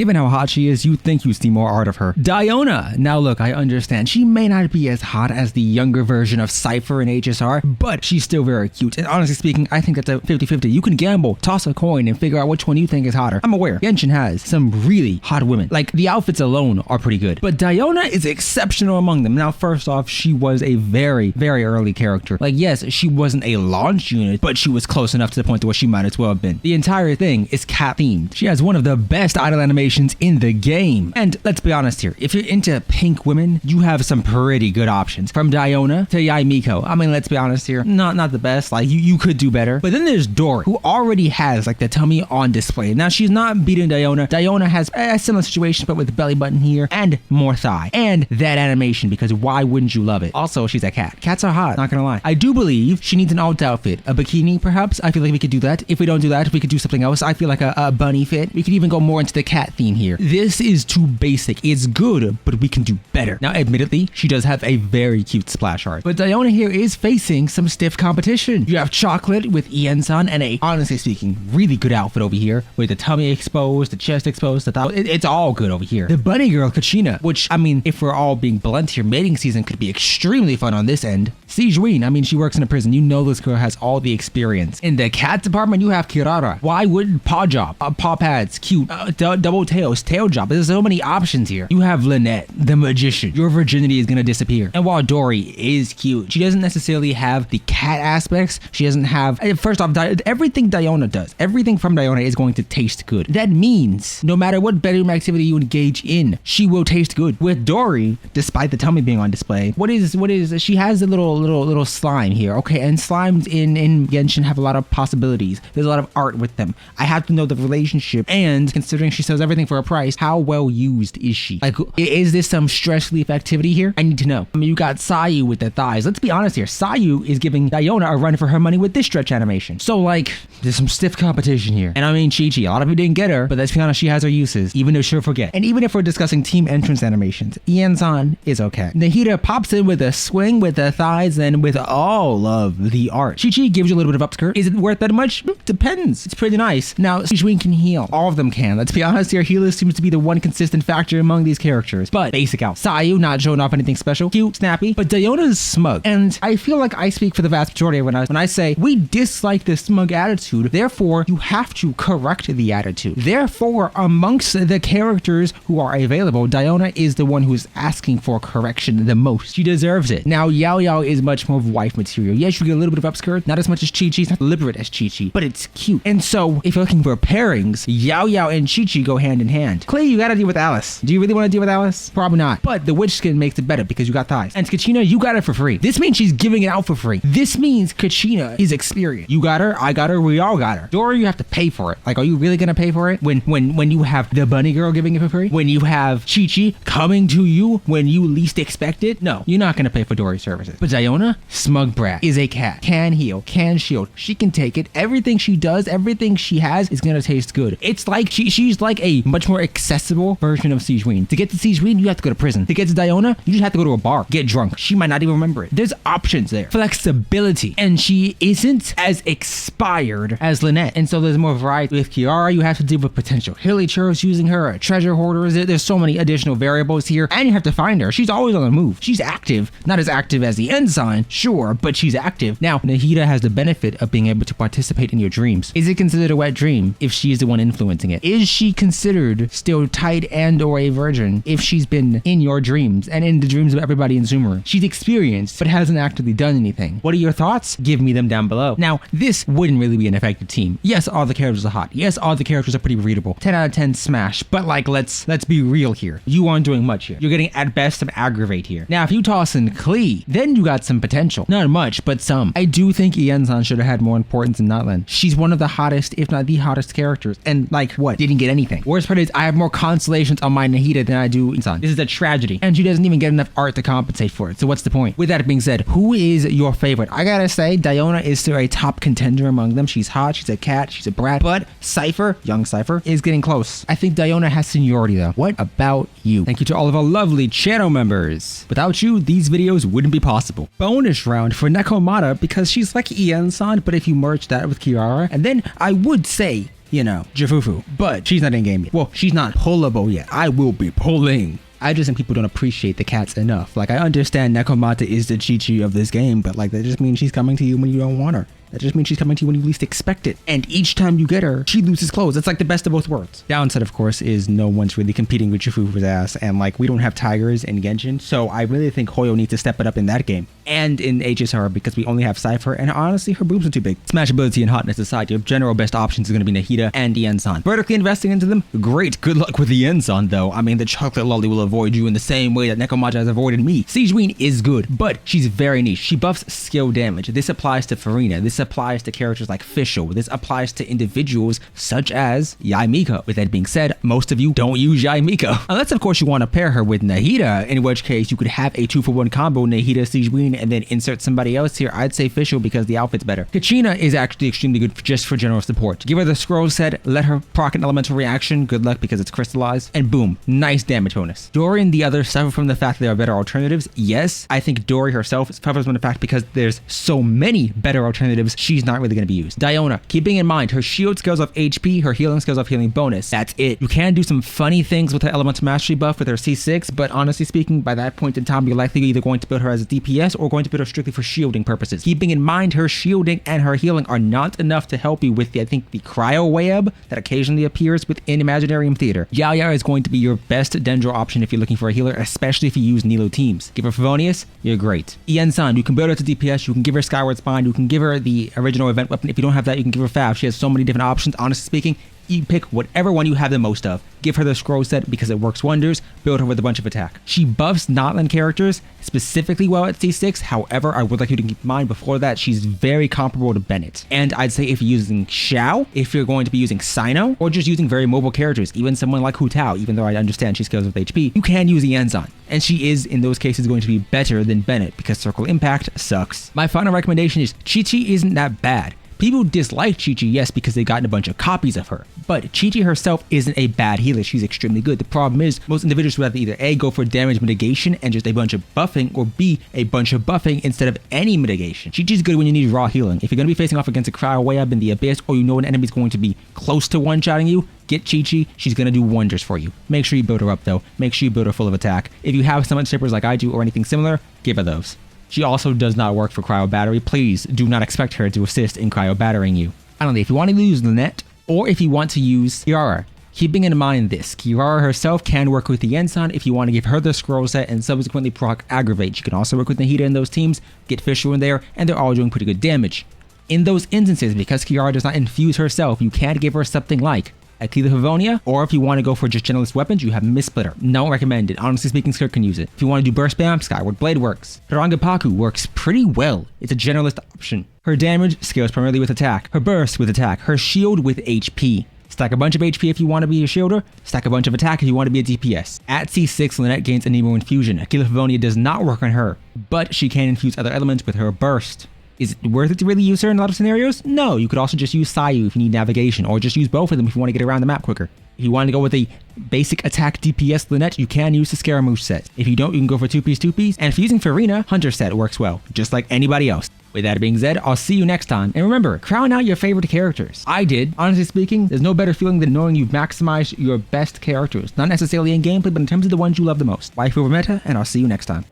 Given how hot she is, you'd think you'd see more art of her. Diona! Now look, I understand. She may not be as hot as the younger version of Cypher and HSR, but she's still very cute. And honestly speaking, I think that's a 50-50. You can gamble, toss a coin, and figure out which one you think is hotter. I'm aware. Genshin has some really hot women. Like, the outfits alone are pretty good. But Diona is exceptional among them. Now, first off, she was a very, very early character. Like, yes, she wasn't a launch unit, but she was close enough to the point where she might as well have been. The entire thing is cat themed. She has one of the best idle animations in the game. And let's be honest here, if you're into pink women, you have some pretty good options. From Diona to Yaimiko. I mean, let's be honest here, not the best. Like, you could do better. But then there's Dory, who already has like the tummy on display. Now, she's not beating Diona. Diona has a similar situation, but with the belly button here and more thigh. And that animation, because why wouldn't you love it? Also, she's a cat. Cats are hot, not gonna lie. I do believe she needs an alt outfit. A bikini, perhaps? I feel like we could do that. If we don't do that, we could do something else. I feel like a bunny fit. We could even go more into the cat theme here. This is too basic. It's good, but we can do better. Now, admittedly, she does have a very cute splash art. But Diona here is facing some stiff competition. You have Chocolate with Ian-san and a, honestly speaking, really good outfit over here with the tummy exposed, the chest exposed, the thigh. It's all good over here. The bunny girl, Kachina, which, I mean, if we're all being blunt here, mating season could be extremely fun on this end. Sijuin, I mean, she works in a prison. You know this girl has all the experience. In the cat department, you have Kirara. Why wouldn't paw job? Paw pads, cute, double tails, tail job. There's so many options here. You have Lynette, the magician. Your virginity is gonna disappear. And while Dory is cute, she doesn't necessarily have the cat aspects. She doesn't have, first off, everything Diona does, everything from Diona is going to taste good. That means no matter what bedroom activity you engage in, she will taste good. With Dory, despite the tummy being on display, what is she has a little slime here, okay? And slimes in Genshin have a lot of possibilities. There's a lot of art with them. I have to know the relationship, and considering she sells everything for a price, how well used is she? Like, is this some stress relief activity here? I need to know. I mean, you got Sayu with the thighs. Let's be honest here. Sayu is giving Diona a run for her money with this stretch animation. So, like, there's some stiff competition here. And I mean, Chi-Chi, a lot of you didn't get her, but let's be honest, she has her uses, even though she'll forget. And even if we're discussing team entrance animations, Ian-san is okay. Nahida pops in with a swing with the thighs and with all of the art. Chi-Chi gives you a little bit of upskirt. Is it worth that much? Depends. It's pretty nice. Now, Sijuin can heal. All of them can. Let's be honest here, healer seems to be the one consistent factor among these characters. But basic out. Sayu, not showing off anything special. Cute, snappy. But Diona's smug. And I feel like I speak for the vast majority of when I say, we dislike the smug attitude, therefore you have to correct the attitude. Therefore, amongst the characters who are available, Diona is the one who's asking for correction the most. She deserves it. Now, Yao Yao is much more of wife material. Yes, you get a little bit of upskirt, not as much as Chi-Chi, it's not deliberate as Chi-Chi, but it's cute. And so, if you're looking for pairings, Yao Yao and Chi-Chi go hand in hand. Clay, you gotta deal with Alice. Do you really want to deal with Alice? Probably not. But the witch skin makes it better because you got thighs. And Kachina, you got it for free. This means she's giving it out for free. This means Kachina is experienced. You got her, I got her, we all got her. Dory, you have to pay for it. Like, are you really gonna pay for it? When you have the bunny girl giving it for free? When you have Chi-Chi coming to you when you least expect it? No, you're not gonna pay for Dory's services. But Diona, smug brat, is a cat. Can heal, can shield. She can take it. Everything she does, everything she has is gonna taste good. It's like she's like a much more accessible version of Sijuin. To get to Sijuin, you have to go to prison. To get to Diona, you just have to go to a bar, get drunk. She might not even remember it. There's options there. Flexibility. And she isn't as expired as Lynette. And so there's more variety. With Kiara, you have to deal with potential villagers using her, treasure hoarders. There's so many additional variables here, and you have to find her. She's always on the move. She's active. Not as active as the ensign, sure, but she's active. Now, Nahida has the benefit of being able to participate in your dreams. Is it considered a wet dream if she's the one influencing it? Is she considered still tight and or a virgin if she's been in your dreams and in the dreams of everybody in Sumeru? She's experienced, but hasn't actively done anything. What are your thoughts? Give me them down below. Now, this wouldn't really be an effective team. Yes, all the characters are hot. Yes, all the characters are pretty readable. 10 out of 10 smash, but like, let's be real here. You aren't doing much here. You're getting at best some aggravate here. Now, if you toss in Klee, then you got some potential. Not much, but some. I do think Ian-san should have had more importance in Notland. She's one of the hottest, if not the hottest characters. And like, what? Didn't get anything. Worst part is, I have more constellations on my Nahida than I do Ian-san. This is a tragedy. And she doesn't even get enough art to compensate for it. So what's the point? With that being said, who is your favorite? I gotta say, Diona is still a top contender among them. She's hot, she's a cat, she's a brat. But Cypher, young Cypher, is getting close. I think Diona has seniority though. What about you? Thank you to all of our lovely channel members. Without you, these videos wouldn't be possible. Bonus round for Nekcoma because she's like Ian-san, but if you merge that with Kiara, and then I would say you know, Jafufu. But she's not in game yet. Well, she's not pullable yet. I will be pulling. I just think people don't appreciate the cats enough. Like, I understand Nekcoma is the Chi-Chi of this game, but like, that just means she's coming to you when you don't want her. That just means she's coming to you when you least expect it. And each time you get her, she loses clothes. It's like the best of both worlds. Downside, of course, is no one's really competing with Jafufu's ass. And like, we don't have tigers in Genshin. So I really think HoYo needs to step it up in that game. And in HSR, because we only have Cypher. And honestly, her boobs are too big. Smashability and hotness aside, your general best options are going to be Nahida and Yensan. Vertically investing into them? Great. Good luck with the Yensan, though. I mean, the chocolate lolly will avoid you in the same way that Nekcoma has avoided me. Sigewinne is good, but she's very niche. She buffs skill damage. This applies to Farina. This applies to characters like Fischl. This applies to individuals such as Yaimiko. With that being said, most of you don't use Yaimiko. Unless, of course, you want to pair her with Nahida, in which case you could have a 2-for-1 combo, Nahida, Sigewinne, and then insert somebody else here. I'd say Fischl because the outfit's better. Kachina is actually extremely good just for general support. Give her the scroll set, let her proc an elemental reaction, good luck because it's crystallized, and boom, nice damage bonus. Dory and the others suffer from the fact that there are better alternatives. Yes, I think Dory herself suffers from the fact because there's so many better alternatives, she's not really going to be used. Diona, keeping in mind her shield scales off HP, her healing scales off healing bonus. That's it. You can do some funny things with her elemental mastery buff with her C6, but honestly speaking, by that point in time, you're likely either going to build her as a DPS or going to build her strictly for shielding purposes. Keeping in mind her shielding and her healing are not enough to help you with the, I think, the cryo web that occasionally appears within Imaginarium Theater. Yaya is going to be your best Dendro option if you're looking for a healer, especially if you use Nilo teams. Give her Favonius, you're great. Yensan, you can build her to DPS, you can give her Skyward Spine, you can give her the original event weapon. If you don't have that, you can give her Fav. She has so many different options. Honestly speaking, you pick whatever one you have the most of. Give her the scroll set because it works wonders. Build her with a bunch of attack. She buffs Notland characters specifically well at C6. However, I would like you to keep in mind before that, she's very comparable to Bennett. And I'd say if you're using Xiao, if you're going to be using Sino, or just using very mobile characters, even someone like Hu Tao, even though I understand she scales with HP, you can use Yanzan. And she is, in those cases, going to be better than Bennett because Circle Impact sucks. My final recommendation is Chi-Chi isn't that bad. People dislike Chi-Chi, yes, because they've gotten a bunch of copies of her. But Chi-Chi herself isn't a bad healer. She's extremely good. The problem is, most individuals would have to either A, go for damage mitigation and just a bunch of buffing, or B, a bunch of buffing instead of any mitigation. Chi-Chi's good when you need raw healing. If you're going to be facing off against a cryo way up in the abyss, or you know an enemy's going to be close to one-shotting you, get Chi-Chi. She's going to do wonders for you. Make sure you build her up, though. Make sure you build her full of attack. If you have summon shippers like I do or anything similar, give her those. She also does not work for cryo battery. Please do not expect her to assist in cryo battering you. Finally, if you want to use Lynette, or if you want to use Kiara, keeping in mind this, Kiara herself can work with the Yensan if you want to give her the scroll set and subsequently proc Aggravate. She can also work with Nahida in those teams, get Fischl in there, and they're all doing pretty good damage. In those instances, because Kiara does not infuse herself, you can give her something like Akila Havonia, or if you want to go for just generalist weapons, you have Missplitter. Not recommended. Honestly speaking, Skirt can use it. If you want to do Burst Spam, Skyward Blade works. Harangapaku works pretty well. It's a generalist option. Her damage scales primarily with attack. Her burst with attack. Her shield with HP. Stack a bunch of HP if you want to be a shielder. Stack a bunch of attack if you want to be a DPS. At C6, Lynette gains Anemo Infusion. Akila Havonia does not work on her, but she can infuse other elements with her burst. Is it worth it to really use her in a lot of scenarios? No, you could also just use Sayu if you need navigation, or just use both of them if you want to get around the map quicker. If you want to go with a basic attack DPS Lynette, you can use the Scaramouche set. If you don't, you can go for 2-piece, and if you're using Farina, Hunter set works well, just like anybody else. With that being said, I'll see you next time. And remember, crown out your favorite characters. I did. Honestly speaking, there's no better feeling than knowing you've maximized your best characters. Not necessarily in gameplay, but in terms of the ones you love the most. Waifu over meta, and I'll see you next time.